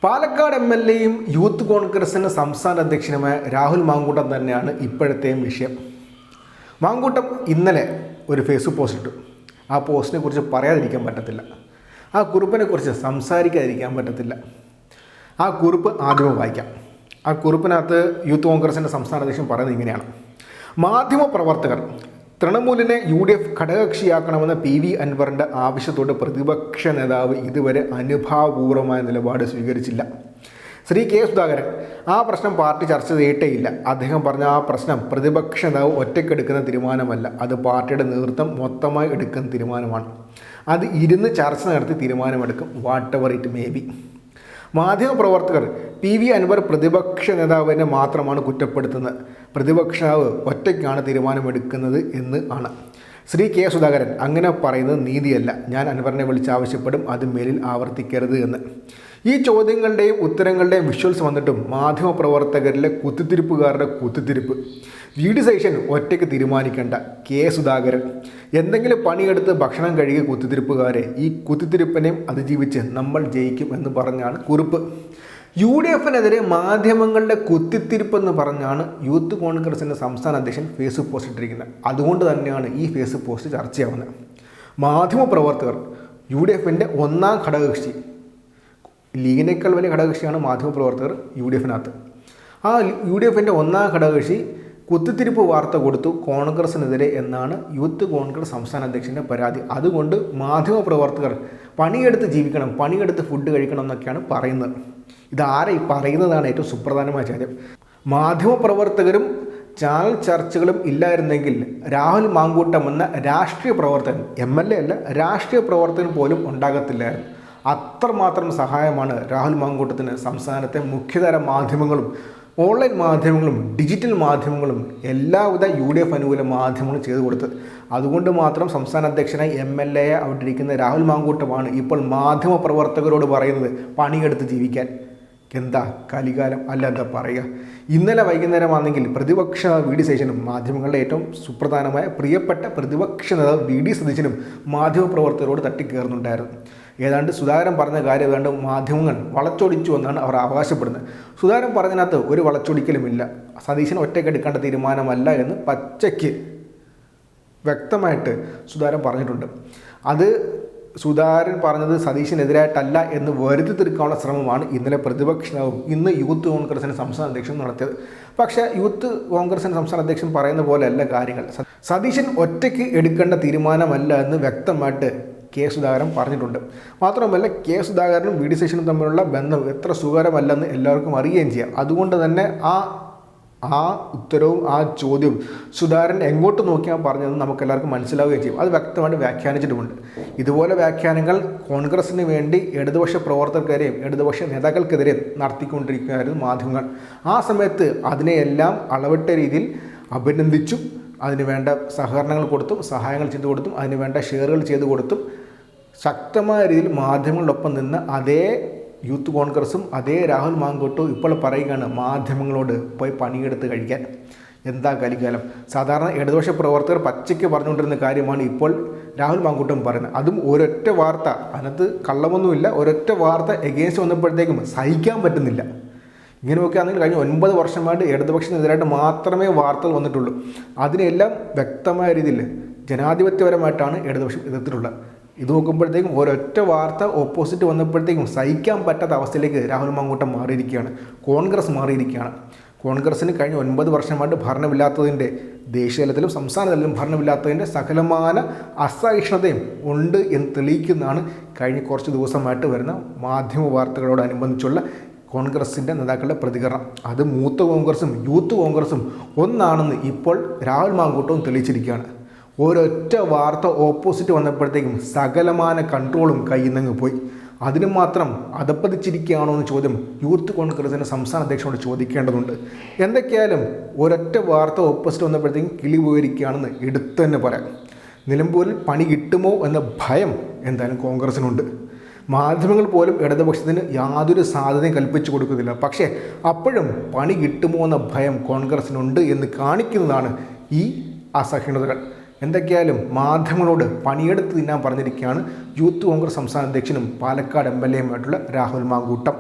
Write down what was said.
Palakkad എം.എൽ.എയും youth കോൺഗ്രസിന് സംസ്ഥാന അധ്യക്ഷനുമായ രാഹുൽ മാങ്കൂട്ടം തന്നെയാണ് ഇപ്പോഴത്തെയും വിഷയം. മാങ്കൂട്ടം ഇന്നലെ ഒരു ഫേസ്ബുക്ക് പോസ്റ്റ് ഇട്ടു. ആ പോസ്റ്റിനെ കുറിച്ച് പറയാതിരിക്കാൻ പറ്റത്തില്ല, ആ കുറിപ്പിനെ കുറിച്ച് സംസാരിക്കാതിരിക്കാൻ പറ്റത്തില്ല. ആ കുറിപ്പ് ആദ്യമേ വായിക്കാം. ആ കുറിപ്പിനകത്ത് യൂത്ത് കോൺഗ്രസിൻ്റെ സംസ്ഥാന അധ്യക്ഷൻ പറയുന്നത് ഇങ്ങനെയാണ്: മാധ്യമപ്രവർത്തകർ തൃണമൂലിനെ UDF ഘടകകക്ഷിയാക്കണമെന്ന PV അൻവറിൻ്റെ ആവശ്യത്തോട് പ്രതിപക്ഷ നേതാവ് ഇതുവരെ അനുഭാവപൂർവമായ നിലപാട് സ്വീകരിച്ചില്ല. ശ്രീ K. സുധാകരൻ ആ പ്രശ്നം പാർട്ടി ചർച്ച ചെയ്തിട്ടേയില്ല. അദ്ദേഹം പറഞ്ഞ ആ പ്രശ്നം പ്രതിപക്ഷ നേതാവ് ഒറ്റയ്ക്കെടുക്കുന്ന തീരുമാനമല്ല, അത് പാർട്ടിയുടെ നേതൃത്വം മൊത്തമായി എടുക്കുന്ന തീരുമാനമാണ്. അത് ഇരുന്ന് ചർച്ച നടത്തി തീരുമാനമെടുക്കും, what ever it may be. മാധ്യമപ്രവർത്തകർ PV അൻവർ പ്രതിപക്ഷ നേതാവിനെ മാത്രമാണ് കുറ്റപ്പെടുത്തുന്നത്. പ്രതിപക്ഷ നേതാവ് ഒറ്റയ്ക്കാണ് തീരുമാനമെടുക്കുന്നത് എന്ന് ആണ്. ശ്രീ K. സുധാകരൻ അങ്ങനെ പറയുന്നത് നീതിയല്ല. ഞാൻ അൻവറിനെ വിളിച്ചാവശ്യപ്പെടും, അത് മേലിൽ ആവർത്തിക്കരുത് എന്ന്. ഈ ചോദ്യങ്ങളുടെയും ഉത്തരങ്ങളുടെയും വിഷ്വൽസ് വന്നിട്ടും മാധ്യമപ്രവർത്തകരിലെ കുത്തിത്തിരിപ്പുകാരുടെ കുത്തിത്തിരിപ്പ്. VD സതീശൻ ഒറ്റയ്ക്ക് തീരുമാനിക്കേണ്ട, K. സുധാകരൻ എന്തെങ്കിലും പണിയെടുത്ത് ഭക്ഷണം കഴുകിയ കുത്തിത്തിരിപ്പുകാരെ ഈ കുത്തിത്തിരിപ്പിനെയും അതിജീവിച്ച് നമ്മൾ ജയിക്കും എന്ന് പറഞ്ഞാണ് കുറിപ്പ്. UDFനെതിരെ മാധ്യമങ്ങളുടെ കുത്തിത്തിരിപ്പെന്ന് പറഞ്ഞാണ് യൂത്ത് കോൺഗ്രസിൻ്റെ സംസ്ഥാന അധ്യക്ഷൻ ഫേസ്ബുക്ക് പോസ്റ്റ് ഇട്ടിരിക്കുന്നത്. അതുകൊണ്ട് തന്നെയാണ് ഈ ഫേസ്ബുക്ക് പോസ്റ്റ് ചർച്ചയാവുന്നത്. മാധ്യമപ്രവർത്തകർ UDFൻ്റെ ഒന്നാം ഘടകകക്ഷി, ലീഗിനേക്കാൾ വലിയ ഘടകകക്ഷിയാണ് മാധ്യമപ്രവർത്തകർ UDFനകത്ത്. ആ UDFൻ്റെ ഒന്നാം ഘടകകക്ഷി കുത്തിത്തിരിപ്പ് വാർത്ത കൊടുത്തു കോൺഗ്രസിനെതിരെ എന്നാണ് യൂത്ത് കോൺഗ്രസ് സംസ്ഥാന അധ്യക്ഷൻ്റെ പരാതി. അതുകൊണ്ട് മാധ്യമപ്രവർത്തകർ പണിയെടുത്ത് ജീവിക്കണം, പണിയെടുത്ത് ഫുഡ് കഴിക്കണം എന്നൊക്കെയാണ് പറയുന്നത്. ഇതാരെ പറയുന്നതാണ് ഏറ്റവും സുപ്രധാനമായ ചോദ്യം. മാധ്യമപ്രവർത്തകരും ചാനൽ ചർച്ചകളും ഇല്ലായിരുന്നെങ്കിൽ രാഹുൽ മാങ്കൂട്ടം എന്ന രാഷ്ട്രീയ പ്രവർത്തകൻ, MLA അല്ല, രാഷ്ട്രീയ പ്രവർത്തകൻ പോലും ഉണ്ടാകത്തില്ലായിരുന്നു. അത്രമാത്രം സഹായമാണ് രാഹുൽ മാങ്കൂട്ടത്തിന് സംസ്ഥാനത്തെ മുഖ്യധാര മാധ്യമങ്ങളും ഓൺലൈൻ മാധ്യമങ്ങളും ഡിജിറ്റൽ മാധ്യമങ്ങളും എല്ലാവിധ UDF അനുകൂല മാധ്യമങ്ങളും ചെയ്തു കൊടുത്തത്. അതുകൊണ്ട് മാത്രം സംസ്ഥാന അധ്യക്ഷനായി MLA അവിടെ ഇരിക്കുന്ന രാഹുൽ മാങ്കൂട്ടമാണ് ഇപ്പോൾ മാധ്യമപ്രവർത്തകരോട് പറയുന്നത് പണിയെടുത്ത് ജീവിക്കാൻ. എന്താ കലികാലം അല്ല, എന്താ പറയുക. ഇന്നലെ വൈകുന്നേരം ആണെങ്കിൽ പ്രതിപക്ഷ VD സതീശനും മാധ്യമങ്ങളുടെ ഏറ്റവും സുപ്രധാനമായ പ്രിയപ്പെട്ട പ്രതിപക്ഷ നേതാവ് VD സതീശനും മാധ്യമപ്രവർത്തകരോട് തട്ടിക്കയറുന്നുണ്ടായിരുന്നു. ഏതാണ്ട് സുധാകരൻ പറഞ്ഞ കാര്യം ഏതാണ്ട് മാധ്യമങ്ങൾ വളച്ചൊടിച്ചു എന്നാണ് അവർ അവകാശപ്പെടുന്നത്. സുധാകരൻ പറഞ്ഞതിനകത്ത് ഒരു വളച്ചൊടിക്കലുമില്ല. സതീശൻ ഒറ്റയ്ക്കെടുക്കേണ്ട തീരുമാനമല്ല എന്ന് പച്ചയ്ക്ക് വ്യക്തമായിട്ട് സുധാകരൻ പറഞ്ഞിട്ടുണ്ട്. അത് സുധാകരൻ പറഞ്ഞത് സതീശനെതിരായിട്ടല്ല എന്ന് വരുത്തി തീർക്കാനുള്ള ശ്രമമാണ് ഇന്നലെ പ്രതിപക്ഷവും ഇന്ന് യൂത്ത് കോൺഗ്രസിൻ്റെ സംസ്ഥാന അധ്യക്ഷൻ നടത്തിയത്. പക്ഷേ യൂത്ത് കോൺഗ്രസിൻ്റെ സംസ്ഥാന അധ്യക്ഷൻ പറയുന്ന പോലെയല്ല കാര്യങ്ങൾ. സതീശൻ ഒറ്റയ്ക്ക് എടുക്കേണ്ട തീരുമാനമല്ല എന്ന് വ്യക്തമായിട്ട് K. സുധാകരൻ പറഞ്ഞിട്ടുണ്ട്. മാത്രമല്ല K. സുധാകരനും VD സതീശനും തമ്മിലുള്ള ബന്ധം എത്ര സുഖകരമല്ലെന്ന് എല്ലാവർക്കും അറിയുകയും ചെയ്യാം. അതുകൊണ്ട് തന്നെ ആ ഉത്തരവും ആ ചോദ്യവും സുധാകരൻ എങ്ങോട്ട് നോക്കിയാൽ പറഞ്ഞതെന്ന് നമുക്കെല്ലാവർക്കും മനസ്സിലാവുകയും ചെയ്യും. അത് വ്യക്തമായിട്ട് വ്യാഖ്യാനിച്ചിട്ടുമുണ്ട്. ഇതുപോലെ വ്യാഖ്യാനങ്ങൾ കോൺഗ്രസിന് വേണ്ടി ഇടതുപക്ഷ പ്രവർത്തകർക്കെതിരെയും ഇടതുപക്ഷ നേതാക്കൾക്കെതിരെയും നടത്തിക്കൊണ്ടിരിക്കുകയായിരുന്നു മാധ്യമങ്ങൾ. ആ സമയത്ത് അതിനെയെല്ലാം അളവിട്ട രീതിയിൽ അഭിനന്ദിച്ചും അതിന് വേണ്ട സഹകരണങ്ങൾ കൊടുത്തും സഹായങ്ങൾ ചെയ്തു കൊടുത്തും അതിന് വേണ്ട ഷെയറുകൾ ചെയ്തു കൊടുത്തും ശക്തമായ രീതിയിൽ മാധ്യമങ്ങളോടൊപ്പം നിന്ന് അതേ യൂത്ത് കോൺഗ്രസും അതേ രാഹുൽ മാങ്കൂട്ടവും ഇപ്പോൾ പറയുകയാണ് മാധ്യമങ്ങളോട് പോയി പണിയെടുത്ത് കഴിക്കാൻ. എന്താ കലികാലം. സാധാരണ ഇടതുപക്ഷ പ്രവർത്തകർ പച്ചയ്ക്ക് പറഞ്ഞുകൊണ്ടിരുന്ന കാര്യമാണ് ഇപ്പോൾ രാഹുൽ മാങ്കൂട്ടം പറയുന്നത്. അതും ഒരൊറ്റ വാർത്ത, അതിനകത്ത് കള്ളമൊന്നുമില്ല, ഒരൊറ്റ വാർത്ത എഗെയിൻസ്റ്റ് വന്നപ്പോഴത്തേക്കും സഹിക്കാൻ പറ്റുന്നില്ല. ഇങ്ങനെയൊക്കെ ആണെങ്കിൽ കഴിഞ്ഞ 9 വർഷമായിട്ട് ഇടതുപക്ഷത്തിനെതിരായിട്ട് മാത്രമേ വാർത്തകൾ വന്നിട്ടുള്ളൂ. അതിനെല്ലാം വ്യക്തമായ രീതിയിൽ ജനാധിപത്യപരമായിട്ടാണ് ഇടതുപക്ഷം എതിർത്തിട്ടുള്ളത്. ഇത് നോക്കുമ്പോഴത്തേക്കും ഒരൊറ്റ വാർത്ത ഓപ്പോസിറ്റ് വന്നപ്പോഴത്തേക്കും സഹിക്കാൻ പറ്റാത്ത അവസ്ഥയിലേക്ക് രാഹുൽ മാങ്കൂട്ടം മാറിയിരിക്കുകയാണ്, കോൺഗ്രസ് മാറിയിരിക്കുകയാണ്. കോൺഗ്രസ്സിന് കഴിഞ്ഞ 9 വർഷമായിട്ട് ഭരണമില്ലാത്തതിൻ്റെ, ദേശീയ തലത്തിലും സംസ്ഥാന തലത്തിലും ഭരണമില്ലാത്തതിൻ്റെ സകലമാന അസഹിഷ്ണുതയും ഉണ്ട് എന്ന് തെളിയിക്കുന്നതാണ് കഴിഞ്ഞ കുറച്ച് ദിവസമായിട്ട് വരുന്ന മാധ്യമ വാർത്തകളോടനുബന്ധിച്ചുള്ള കോൺഗ്രസിൻ്റെ നേതാക്കളുടെ പ്രതികരണം. അത് മൂത്ത കോൺഗ്രസും യൂത്ത് കോൺഗ്രസും ഒന്നാണെന്ന് ഇപ്പോൾ രാഹുൽ മാങ്കൂട്ടവും തെളിയിച്ചിരിക്കുകയാണ്. ഒരൊറ്റ വാർത്ത ഓപ്പോസിറ്റ് വന്നപ്പോഴത്തേക്കും സകലമാന കൺട്രോളും കയ്യിൽ നിന്ന് പോയി. അതിന് മാത്രം അധപ്പതിച്ചിരിക്കുകയാണോ എന്ന് ചോദ്യം യൂത്ത് കോൺഗ്രസിൻ്റെ സംസ്ഥാന അധ്യക്ഷനോട് ചോദിക്കേണ്ടതുണ്ട്. എന്തൊക്കെയായാലും ഒരൊറ്റ വാർത്ത ഓപ്പോസിറ്റ് വന്നപ്പോഴത്തേക്കും കിളി പോയിരിക്കുകയാണെന്ന് എടുത്തു തന്നെ പറയാം. നിലമ്പൂരിൽ പണി കിട്ടുമോ എന്ന ഭയം എന്തായാലും കോൺഗ്രസിനുണ്ട്. മാധ്യമങ്ങൾ പോലും ഇടതുപക്ഷത്തിന് യാതൊരു സാധ്യതയും കൽപ്പിച്ചു കൊടുക്കുന്നില്ല. പക്ഷേ അപ്പോഴും പണി കിട്ടുമോ എന്ന ഭയം കോൺഗ്രസിനുണ്ട് എന്ന് കാണിക്കുന്നതാണ് ഈ അസഹിഷ്ണുതകൾ. എന്തൊക്കെയായാലും മാധ്യമങ്ങളോട് പണിയെടുത്ത് തിന്നാൻ പറഞ്ഞിരിക്കുകയാണ് യൂത്ത് കോൺഗ്രസ് സംസ്ഥാന അധ്യക്ഷനും പാലക്കാട് MLA യുമായിട്ടുള്ള രാഹുൽ മാങ്കൂട്ടം.